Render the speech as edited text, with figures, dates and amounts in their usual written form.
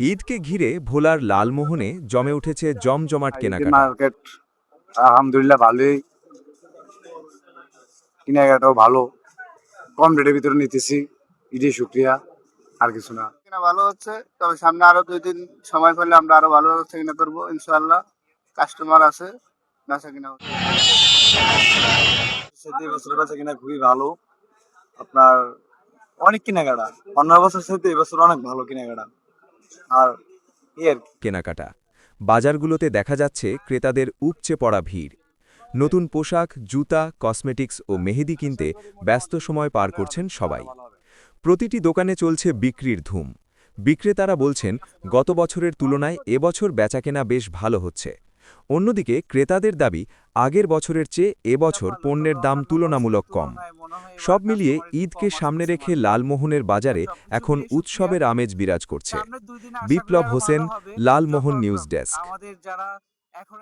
ঈদকে ঘিরে ভোলার লালমোহনে জমে উঠেছে জমজমাট ঈদের কেনাকাটা। মার্কেট আলহামদুলিল্লাহ ভালোই, কেনাকাটাও ভালো, কম রেটের ভিতরে নিতেছি। ঈদের শুক্রিয়া, আর কিছু না। কিনা ভালো হচ্ছে, তবে সামনে আরো 2 দিন সময় পেলে আমরা আরো ভালো হচ্ছে কিনা করবো ইনশাআল্লাহ। কাস্টমার আছে, বেচা কিনা হচ্ছে। সেটি এবছর বেচা কিনা খুবই ভালো। আপনার অনেক কেনাকাটা, অন্য বছর সাথে এবছর অনেক ভালো কেনাকাটা। আর এর কেনাকাটা বাজারগুলোতে দেখা যাচ্ছে ক্রেতাদের উপচে পড়া ভিড়। নতুন পোশাক, জুতা, কসমেটিক্স ও মেহেদি কিনতে ব্যস্ত সময় পার করছেন সবাই। প্রতিটি দোকানে চলছে বিক্রির ধুম। বিক্রেতারা বলছেন গত বছরের তুলনায় এবছর বেচাকেনা বেশ ভালো হচ্ছে। অন্যদিকে ক্রেতাদের দাবি আগের বছরের চেয়ে এবছর পণ্যের দাম তুলনামূলক কম। সব মিলিয়ে ঈদকে সামনে রেখে লালমোহনের বাজারে এখন উৎসবের আমেজ বিরাজ করছে। বিপ্লব হোসেন, লালমোহন নিউজ ডেস্ক। আমাদের যারা এখন